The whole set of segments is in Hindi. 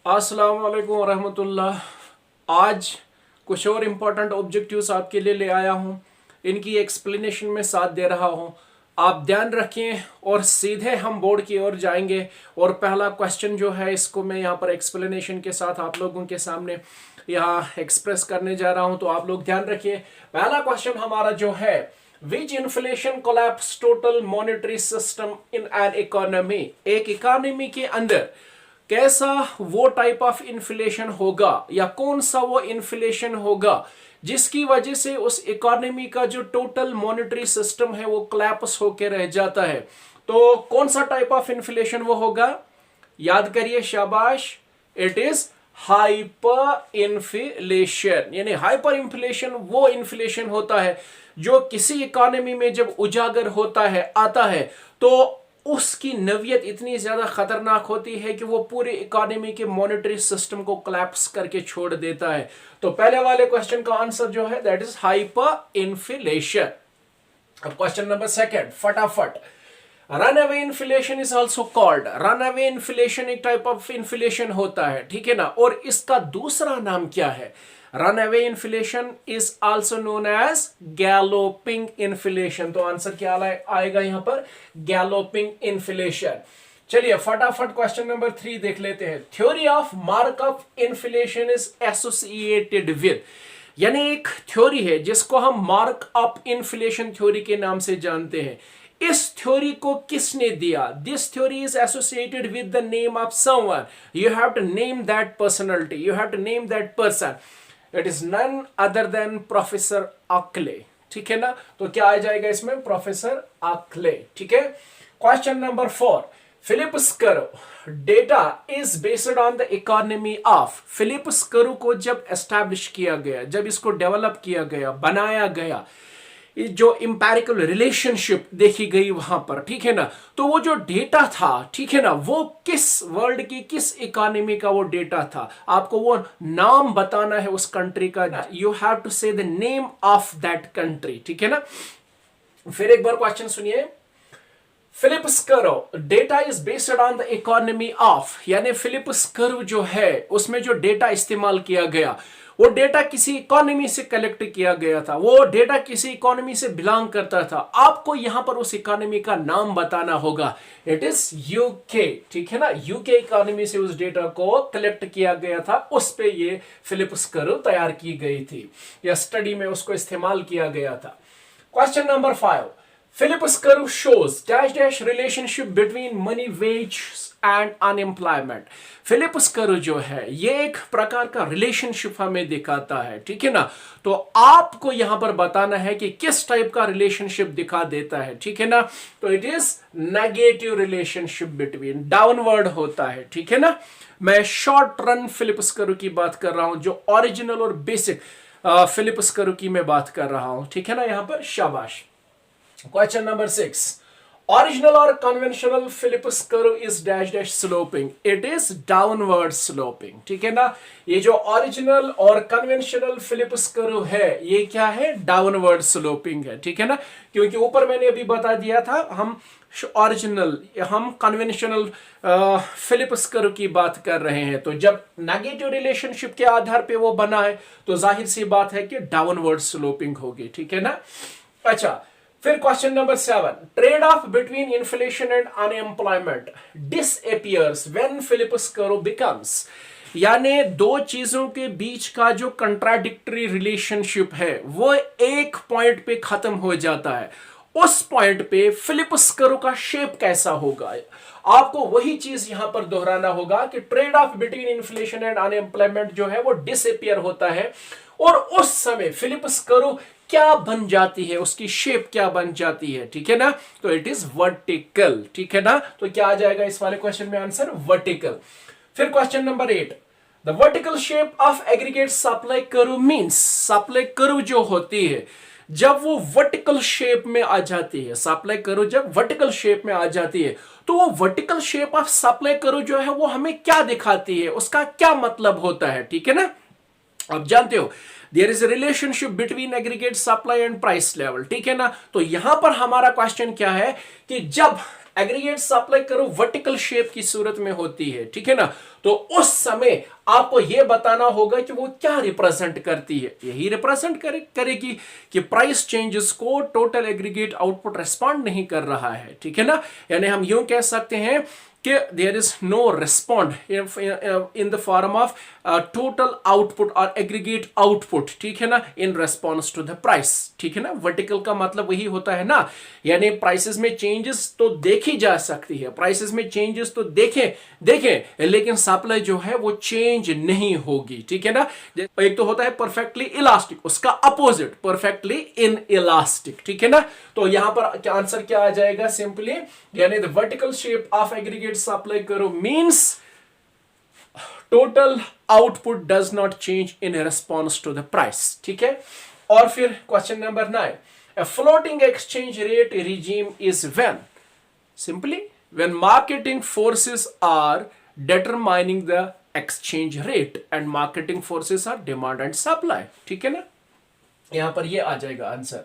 अस्सलाम वालेकुम रहमतुल्लाह। आज कुछ और इम्पोर्टेंट ऑब्जेक्टिव्स आपके लिए ले आया हूँ। इनकी एक्सप्लेनेशन में साथ दे रहा हूँ। आप ध्यान रखें और सीधे हम बोर्ड की ओर जाएंगे। और पहला क्वेश्चन जो है इसको मैं यहाँ पर एक्सप्लेनेशन के साथ आप लोगों के सामने यहाँ एक्सप्रेस करने जा रहा हूँ, तो आप लोग ध्यान रखिए। पहला क्वेश्चन हमारा जो है, which inflation collapse total monetary system in an economy. एक इकोनॉमी के अंदर कैसा वो टाइप ऑफ इन्फ्लेशन होगा या कौन सा वो इन्फ्लेशन होगा जिसकी वजह से उस इकोनॉमी का जो टोटल मॉनेटरी सिस्टम है वो क्लैप्स होकर रह जाता है। तो कौन सा टाइप ऑफ इन्फ्लेशन वो होगा, याद करिए, शाबाश, इट इज हाइपर इन्फ्लेशन। यानी हाइपर इन्फ्लेशन वो इन्फ्लेशन होता है जो किसी इकोनॉमी में जब उजागर होता है, आता है, तो उसकी नवियत इतनी ज्यादा खतरनाक होती है कि वो पूरे इकोनॉमी के मॉनेटरी सिस्टम को कोलैप्स करके छोड़ देता है। तो पहले वाले क्वेश्चन का आंसर जो है दैट इज हाइपर इन्फ्लेशन। अब क्वेश्चन नंबर सेकंड, फटाफट। Run away inflation is also called. Run away inflation एक टाइप ऑफ इन्फ्लेशन होता है, ठीक है ना। और इसका दूसरा नाम क्या है? Run away inflation is also known as galloping inflation. तो आंसर क्या आएगा यहां पर? Galloping inflation. चलिए फटाफट क्वेश्चन नंबर 3 देख लेते हैं। Theory of markup inflation is associated with, यानी एक थ्योरी है जिसको हम मार्कअप इन्फ्लेशन थ्योरी के नाम से जानते हैं। इस थ्योरी को किसने दिया? This theory is associated with the name of someone. You have to name that personality, you have to name that person. It is none other than professor Ackley, ठीक है ना। तो क्या आ जाएगा इसमें? प्रोफेसर आक्ले, ठीक है। Question number 4, Phillips curve data is based on the economy of. Phillips curve को जब एस्टैब्लिश किया गया, जब इसको डेवलप किया गया, बनाया गया, जो इंपैरिकल रिलेशनशिप देखी गई वहां पर, ठीक है ना, तो वो जो डेटा था, ठीक है ना, वो किस वर्ल्ड की, किस इकोनॉमी का वो डेटा था। आपको वो नाम बताना है उस कंट्री का। You have to say the name of that country, ठीक है ना। फिर एक बार क्वेश्चन सुनिए। Phillips curve data is based on the economy of, यानी फिलिप स्करो जो है उसमें जो डेटा इस्तेमाल किया गया वो डेटा किसी इकोनॉमी से कलेक्ट किया गया था, वो डेटा किसी इकोनॉमी से बिलोंग करता था। आपको यहां पर उस इकोनॉमी का नाम बताना होगा। इट इज यूके, ठीक है ना। यूके इकोनॉमी से उस डेटा को कलेक्ट किया गया था, उस पे ये फिलिप स्करो तैयार की गई थी या स्टडी में उसको इस्तेमाल किया गया था। Question number 5, Phillips curve shows dash dash relationship between money wage and unemployment. Phillips curve जो है ये एक प्रकार का रिलेशनशिप हमें दिखाता है, ठीक है ना। तो आपको यहां पर बताना है कि किस टाइप का रिलेशनशिप दिखा देता है, ठीक है ना। तो it is negative relationship between, downward होता है, ठीक है ना। मैं शॉर्ट रन फिलिप स्करो की बात कर रहा हूं, जो ओरिजिनल और बेसिक फिलिप स्करो की मैं बात कर रहा हूं, ठीक है ना, यहां पर शाबाश। क्वेश्चन नंबर 6, ओरिजिनल और conventional Phillips curve is dash dash sloping. It is downward sloping, ठीक है ना। ये जो ओरिजिनल और कन्वेंशनल फिलिप स्करो है ये क्या है? डाउनवर्ड स्लोपिंग है, ठीक है ना। क्योंकि ऊपर मैंने अभी बता दिया था हम ओरिजिनल, हम कन्वेंशनल फिलिप स्करो की बात कर रहे हैं। तो जब नेगेटिव रिलेशनशिप के आधार पे वो बना है तो जाहिर सी बात है कि डाउनवर्ड स्लोपिंग होगी, ठीक है ना। अच्छा, फिर question number 7, trade off between inflation and unemployment disappears when Phillips curve becomes. यानी दो चीजों के बीच का जो कंट्राडिक्टरी रिलेशनशिप है वो एक पॉइंट पे खत्म हो जाता है। उस पॉइंट पे फिलिप स्करो का शेप कैसा होगा? आपको वही चीज यहां पर दोहराना होगा कि trade off between inflation and unemployment जो है वो डिसअपियर होता है और उस समय फिलिप स्करो क्या बन जाती है, उसकी शेप क्या बन जाती है, ठीक है ना। तो इट इज वर्टिकल, ठीक है ना। तो क्या आ जाएगा इस वाले क्वेश्चन में आंसर? वर्टिकल। फिर question number 8, the vertical shape of aggregate supply curve means. Supply curve जो होती है जब वो वर्टिकल शेप में आ जाती है, सप्लाई कर्व जब वर्टिकल शेप में आ जाती है तो वो vertical shape of supply curve जो है वो हमें क्या दिखाती है, उसका क्या मतलब होता है, ठीक है ना। आप जानते हो there is a relationship between aggregate supply and price level, ठीक है ना। तो यहां पर हमारा क्वेश्चन क्या है कि जब एग्रीगेट सप्लाई करो वर्टिकल शेप की सूरत में होती है, ठीक है ना। तो उस समय आपको यह बताना होगा कि वो क्या रिप्रेजेंट करती है। यही रिप्रेजेंट करेगी कि प्राइस चेंजेस को टोटल एग्रीगेट आउटपुट रिस्पॉन्ड नहीं कर रहा है, ठीक है ना। यानी हम यूं कह सकते हैं कि there is no respond in the form of total output और एग्रीगेट आउटपुट, ठीक है ना, in response to the price, ठीक है ना। वर्टिकल का मतलब वही होता है ना, यानी प्राइसेस में चेंजेस तो देखी जा सकती है, प्राइसेस में चेंजेस तो देखें लेकिन सप्लाई जो है वो चेंज नहीं होगी, ठीक है ना। एक तो होता है परफेक्टली इलास्टिक, उसका अपोजिट परफेक्टली इन इलास्टिक, ठीक है ना। तो यहां पर आंसर क्या आ जाएगा, सिंपली यानी the vertical shape of aggregate supply curve means total output does not change in response to the price, ठीक है। और फिर question number 9, a floating exchange rate regime is when simply when marketing forces are determining the exchange rate and marketing forces are demand and supply, ठीक है ना। यहां पर ये आ जाएगा answer.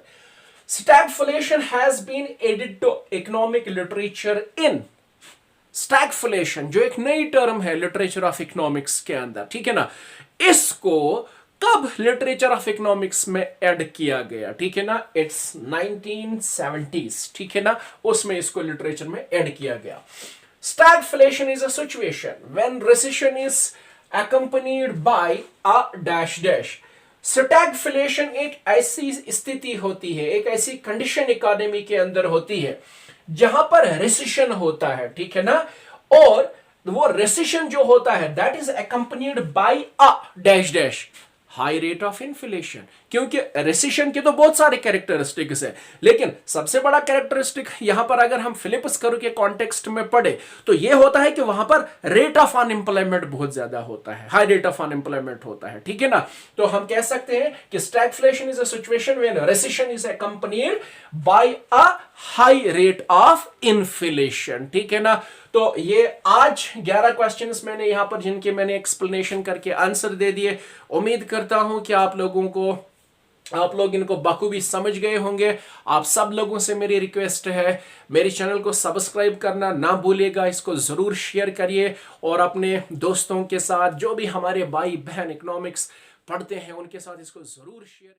stagflation has been added to economic literature in stagflation, जो एक नई टर्म है लिटरेचर ऑफ इकोनॉमिक्स के अंदर, ठीक है ना। इसको कब लिटरेचर ऑफ इकोनॉमिक्स में ऐड किया गया, ठीक है ना, इट्स 1970s, ठीक है ना, उसमें इसको लिटरेचर में ऐड किया गया। Stagflation is a situation when recession is accompanied by a dash dash। Stagflation एक ऐसी स्थिति होती है, एक ऐसी कंडीशन इकोनॉमी के अंदर होती है जहां पर रेसिशन होता है, ठीक है ना। और वो रेसिशन जो होता है that is accompanied by a dash dash high rate of inflation. क्योंकि रेसिशन के तो बहुत सारे कैरेक्टरिस्टिक्स है, लेकिन सबसे बड़ा कैरेक्टरिस्टिक यहां पर अगर हम फिलिप्स करो के कॉन्टेक्स्ट में पढ़े तो यह होता है कि वहां पर रेट ऑफ अनएम्प्लॉयमेंट बहुत ज्यादा होता है, हाई रेट ऑफ अनएम्प्लॉयमेंट होता है, ठीक है ना। तो हम कह सकते हैं कि stagflation is a situation when recession is accompanied by a high rate of inflation, ठीक है ना। तो ये आज 11 क्वेश्चंस मैंने यहां पर जिनके मैंने एक्सप्लेनेशन करके आंसर दे दिए। उम्मीद करता हूं कि आप लोग इनको बखूबी समझ गए होंगे। आप सब लोगों से मेरी रिक्वेस्ट है, मेरे चैनल को सब्सक्राइब करना ना भूलिएगा, इसको जरूर शेयर करिए और अपने दोस्तों के साथ, जो भी हमारे भाई बहन इकोनॉमिक्स पढ़ते हैं उनके साथ इसको जरूर शेयर